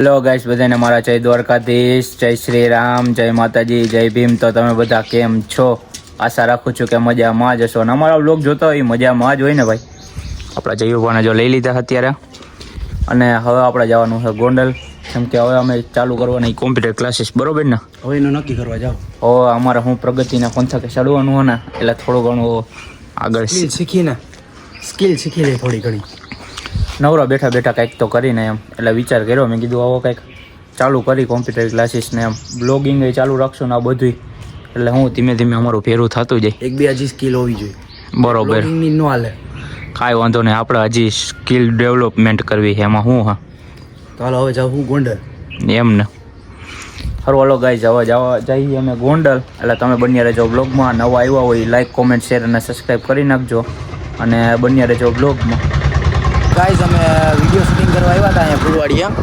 Hello guys, બધાને મારા જય દ્વારકાધીશ, જય શ્રી રામ, જય માતાજી, જય ભીમ. તો તમે બધા કેમ છો? આશા રાખું છું કે મજામાં જ હશો અને અમારા વ્લોગ જોતા હોય મજામાં જ હોય ને ભાઈ. આપણા જયુભાને જો લઈ લીધા અત્યારે અને હવે આપણે જવાનું છે ગોંડલ, કેમ કે હવે અમે ચાલુ કરવાની કોમ્પ્યુટર ક્લાસીસ, બરોબર ને? હવે એનું નક્કી કરવા જાવ. હવે અમારે હું પ્રગતિના પંથકે ચડવાનું હોય ને, એટલે થોડું ઘણું આગળ સ્કિલ શીખી લે થોડી ઘણી. નવરા બેઠા બેઠા કંઈક તો કરીને એમ એટલે વિચાર કર્યો. મેં કીધું આવો કંઈક ચાલુ કરી કોમ્પ્યુટર ક્લાસીસને એમ બ્લોગિંગ એ ચાલુ રાખશું ને આ બધું, એટલે હું ધીમે ધીમે અમારું ફેરું થતું જાય. એક બે હજી સ્કિલ હોવી જોઈએ. બરોબર, બ્લોગિંગની ન હાલે. કાંઈ વાંધો નહીં, આપણે હજી સ્કિલ ડેવલપમેન્ટ કરવી છે એમાં હું. હા, તો હાલો હવે જાઉં હું ગોંડલ એમ ને. સારું હાલો ગાઈઝ, હવે જઈએ અમે ગોંડલ. એટલે તમે બન્યા રહેજો બ્લોગમાં. નવા આવ્યા હોય લાઈક, કોમેન્ટ, શેર અને સબસ્ક્રાઈબ કરી નાખજો અને બન્યા રહેજો બ્લોગમાં. ગાઈઝ અમે વિડીયો શૂટિંગ કરવા આવ્યા હતા અહીંયા ફૂલવાડિયા.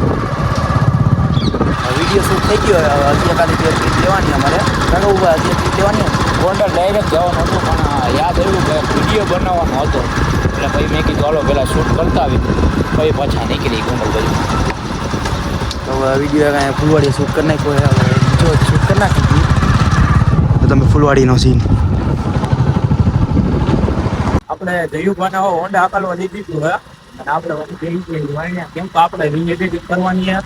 વિડીયો શૂટ થઈ ગયો. હજી એકાદી બે ક્લિપ લેવાની અમારે ઘણું ઉભા હજી ક્લિપ લેવાની. ગોંડલ ડાયરેક્ટ જવાનું હતું પણ યાદ આવ્યું કે વિડીયો બનાવવાનો હતો, એટલે પછી મેં કીધું હાલો પહેલાં શૂટ કરતા આવી, પછી પાછા નીકળી ગોંડલ બાજુ. તો વિડીયો કાંઈ ફૂલવાડી શૂટ કરી નાખ્યો. હવે જો શૂટ કરી નાખી તો તમે ફૂલવાડીનો સીન આપણે જયુભાને હોન્ડા આકાલવા દીધી હતું હે, અને આપણે કેમ કે આપણે રીએડિટ કરવાની હે.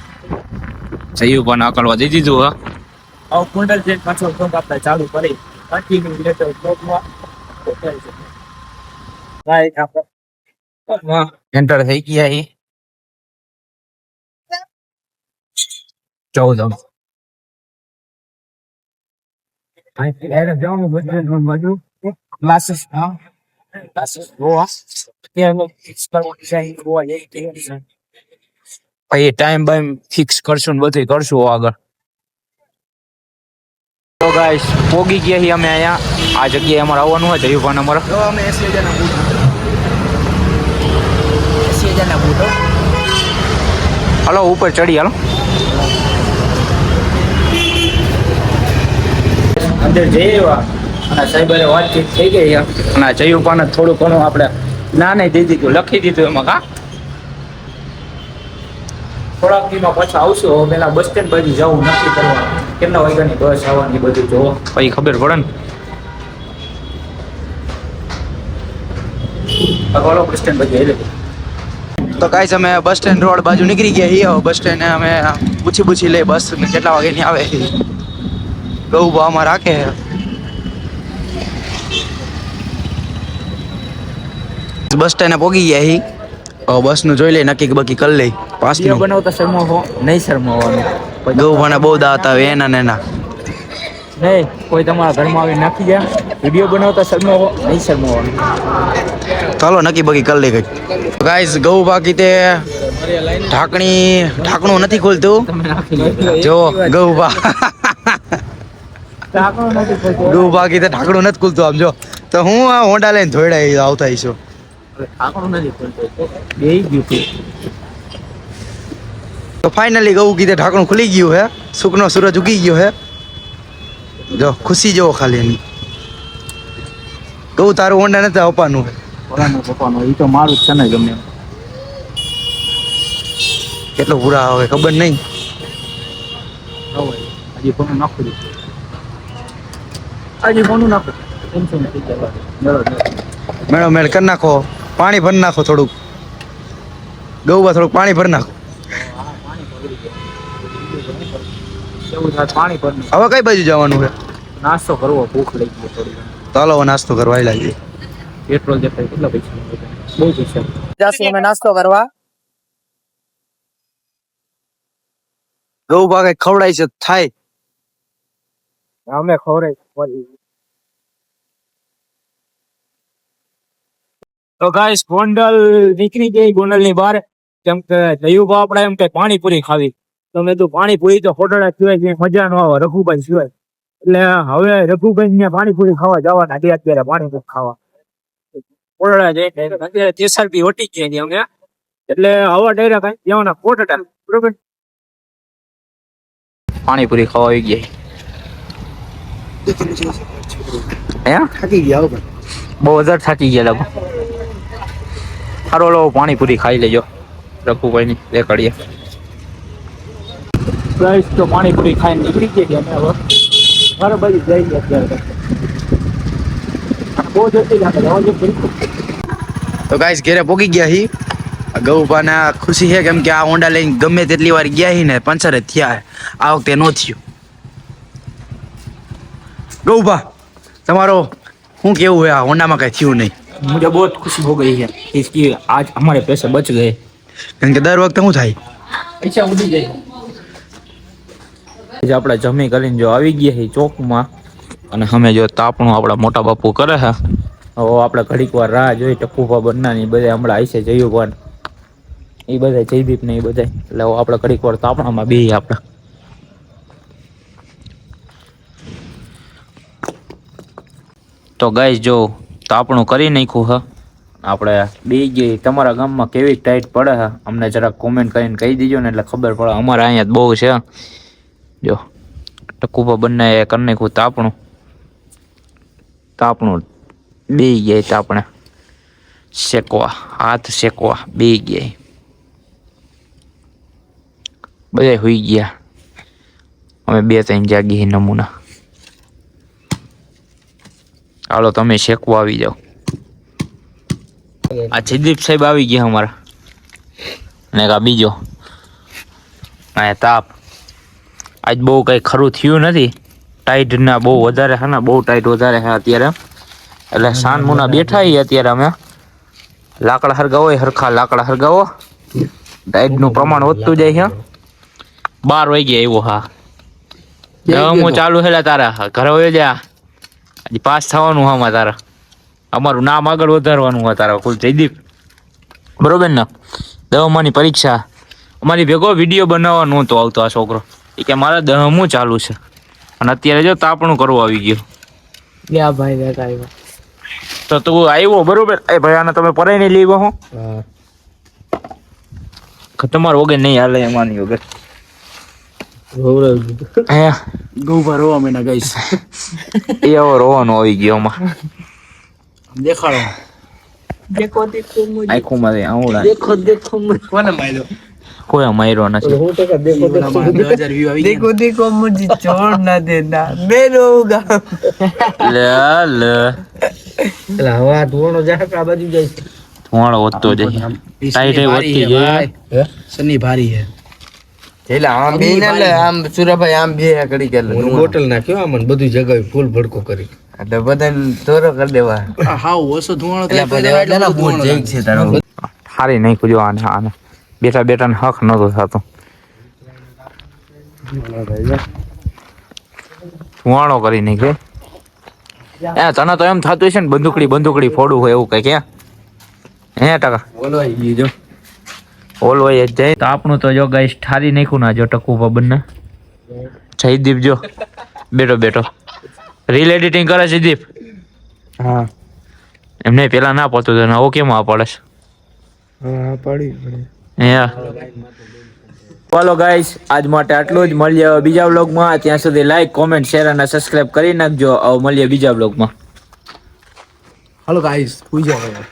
જયુભાને આકાલવા દીધી હતું હે. હવે કુંડલ જે પાછો બ્લોગ આપણે ચાલુ કરી કન્ટિન્યુ લેટર બ્લોગમાં રાઈટ આપણે એન્ટર થઈ ગયા એ 14 ક્લાસીસ પછી ટાઈમ બાઈમ ફિક્સ કરશું ને બધું કરશું આગળ. તો ગાઈસ પોગી ગયા છીએ અમે અહીંયા. આ જગ્યાએ અમારે આવવાનું હોય જયુભાન અમારે. તો અમે 80,000 બૂટ હાલો ઉપર ચડી હાલો. અંદર જઈ આવ્યા અને સાહેબ વાતચીત થઈ ગઈ અને જયુભાને થોડું ઘણું આપણે ના નહીં દઈ દીધું, લખી દીધું એમાં. કા થોડાક દીમાં પાછા આવશું. હવે પેલા બસ સ્ટેન્ડ બાજુ જવું નક્કી કરવા, કેટલા વાગ્યાની બસ આવવાની બધું જોવો પછી ખબર પડે ને. બોલો બસ સ્ટેન્ડ બાજુ એટલે તો ગાઈસ અમે બસ સ્ટેન્ડ રોડ બાજુ નીકળી ગયા છીએ. બસ સ્ટેન્ડ અમે પૂછી લઈ બસ કેટલા વાગ્યાની આવે. ગૌભામાં રાખે. બસ સ્ટેન્ડે પહોંચી ગયા છીએ. બસ નું જોઈ લઈ, નક્કી બકી કરી લઈ. પાસ બનાવતા શરમાવો નહીં, શરમાવાનું. ગૌભાને બહુ દાંત આવે એના ને એના નહીં. કોઈ તમારા ઘરમાં આવી નાખી જાય વિડીયો બનાવતા શરમાવો નહીં, શરમાવાનું. ચાલો નક્કી બકી કરી લઈ. કઈ ગાઈસ ગૌભા કીતે ઢાંકણું નથી ખોલતું. જો ગૌભા ગૌભા કીતે ઢાંકણું નથી ખુલતું. આમ જો તો હું આ હોન્ડા લઈને ધોઈડા આવતા હઈશું. તો ફાઇનલી ગૌ કીધે ઢાંકણું ખુલી ગયું હે. સુખનો સૂરજ ઉગી ગયો હે. જો ખુશી જેવો ખાલી એની. ગૌ તારું હોન્ડા નથી આપવાનું હે. એ તો મારું જ છે ને, ગમે કેટલો પૂરા આવે ખબર નહીં. હજી ફોન નાખું હજી ફોન નાખું મેળ કરી નાખો. પાણી ભરી નાખો થોડુંક. ગૌબા થોડુંક પાણી ભરી નાખો. પાણી પર હવે કઈ બાજુ જવાનું છે? નાસ્તો કરવો, ભૂખ લઈ ગઈ થોડી. ચાલો હવે નાસ્તો કરવા લાગીએ. પેટ્રોલ દેખાય કેટલા પૈસા? બહુ પૈસા. જાશું અમે નાસ્તો કરવા. ગૌબા કઈ ખવડાય છે થાય. અમે ખવડાય. તો ગાઈસ ગોંડલ નીકળી ગઈ. ગોંડલ ની બહાર, કેમ કે જયુભા આપણે એમ કે પાણીપુરી ખાવી. તો મેં તો પાણીપુરી તો હોટલ સિવાય મજા ન આવે રઘુભાઈ સિવાય, એટલે હવે રઘુભાઈ ને પાણીપુરી ખાવા જવાના. અત્યારે પાણીપુરી ખાવા કોટડા જઈને અત્યારે 30 વટી ગયા અમે, એટલે હવે ડાયરેક્ટ જવાના કોટડા. બરોબર, પાણીપુરી ખાવા આવી ગયા. થાકી ગયા બહુ વધારે થાકી ગયા લોકો. સારો લો પાણીપુરી ખાઈ લેજો રઘુભાઈ ની દેખાડીએ. ગાઈસ તો પાણીપુરી ખાઈને નીકળી ગયા અમે હવે ઘર બાજુ જઈએ અત્યારે બહુ જલ્દી લાગે જવા દે બિલકુલ. તો ગાઈસ ઘેરે પોગી ગયા હી. ગૌપાને ખુશી છે કેમ કે આ હોન્ડા લઈને ગમે તેટલી વાર ગયા હી ને પંચર જ થયા હે. આ વખતે નો થયું. ગૌપા તમારો શું કેવું है होंडा में कहीं थी नहीं? मुझे बहुत खुशी हो गई है इसकी आज हमारे पैसे बच गए કારણ કે દર વખતે શું થાય પૈસા ઉડી જાય. આપણે જમી કરીને જો આવી ગયા છે ચોકમાં અને અમે જો તાપણું આપણા મોટા બાપુ કરે છે. હવે આપણે ઘડીક વાર રાહ જોઈ ટકુભા બન્નાની બધા હમણાં આવીશે જયુભાન એ બધા જયદીપ ને એ બધા એટલે આપણે ઘડીક વાર તાપણામાં બેહી આપણે. તો ગાઈસ જો તાપણું કરી નાખ્યું હ આપણે બે ગઈ. તમારા ગામમાં કેવી ટાઈટ પડે છે અમને જરાક કોમેન્ટ કરીને કહી દીજો ને એટલે ખબર પડે. અમારે અહીંયા બહુ છે જો ટકુભા બંને કરી નાખ્યું તાપણું. તાપણું બે ગયા તાપણે શેકવા હાથ શેકવા બે ગયા બધા હોઈ ગયા. અમે 2-3 જાગી નમૂના. હાલો તમે શેકવા આવી જાઓ. આ જયદીપ સાહેબ આવી ગયા અમારા ને આ બીજો આ તાપ આજ બહુ કઈ ખરું થયું નથી. ટાઈટ ના બહુ વધારે છે ને બહુ ટાઈટ વધારે છે અત્યારે એટલે સાન મુના બેઠા છીએ અત્યારે અમે. લાકડા હરગાવો હરખા લાકડા હરગાવો ટાઈટ નું પ્રમાણ વધતું જાય છે. 12 વાગે આવ્યો હા હું ચાલુ છે તારા ઘરે હોય જા હજી પાસ થવાનું હા તારા અમારું નામ આગળ વધારવાનું હોય તારા કુલ જયદીપ બરોબર ને. 10માની પરીક્ષા અમારી ભેગો વિડીયો બનાવવા નહોતો આવતો આ છોકરો એ કે મારા 10મું ચાલુ છે અને અત્યારે જો તાપણું કરવા આવી ગયો. યા ભાઈ બેટા આવ્યો તો તું આવ્યો બરોબર એ ભાઈ આને તમે પરાઈ નહીં લેવો હું તમારો વગર નહીં હાલે એમાંની વગર ગૌભા રોવા મેના ગઈશ એ હવે રોવાનો આવી ગયો આમાં દેખાડો દેખો દેખો મુજે આખું મારે આવડા દેખો દેખો મુજે કોને માર્યો કોઈ માર્યો નથી. હું તો દેખો દેખો 2000 વ્યૂ આવી દેખો દેખો મુજે છોડ ના દેના मैं रोऊंगा લે લે એલા હવા ધોણો જાક આ બાજુ જાય ધોવાણો વધતો જાય ટાઈટ વધતી જાય સની ભારી હે એટલે આમ બે ના લે આમ સુરાભાઈ આમ બે કડી કે બોટલ નાખ્યો આમાં બધું જગાવી ફૂલ ભડકો કરી એટલે બધાને તોરો કરી દેવા. હાવ ઓછો ધોણો એટલે બધા એટલા બૂટ જઈ છે તારો હારી નાખ્યું જો આને આને બેઠા બેઠા ને હક નતો થતો. ધુવાણો કરી નાખ્યો. એ તને તો એમ થતું છે ને બંદૂકડી ફોડું હોય એવું કઈ ક્યાં હે ટકા બોલવાઈ ગયો ઓલવાય જ જાય. તો આપણું તો જો ગાઈસ ઠારી નાખ્યું ના જો ટકુભા બંને. જયદીપ જો બેઠો રીલ એડિટિંગ કરે જયદીપ. હા એમને પેલા ના પડતું તો નવો કેમ આ પડે હા પડી હે. ચાલો ગાઈસ આજ માટે આટલું જ. મળીએ હવે બીજા વ્લોગમાં. ત્યાં સુધી લાઈક કોમેન્ટ શેર અને સબસ્ક્રાઇબ કરી નાખજો. હવે મળીએ બીજા વ્લોગમાં. હાલો ગાઈસ સુઈ જાવ યાર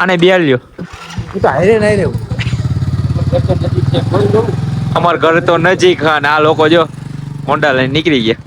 આને બેલ્યો તું તો હારે નહીં રહેવું અમાર ઘર તો નજીક હા ને આ લોકો જો હોન્ડા લઈને નીકળી ગયા.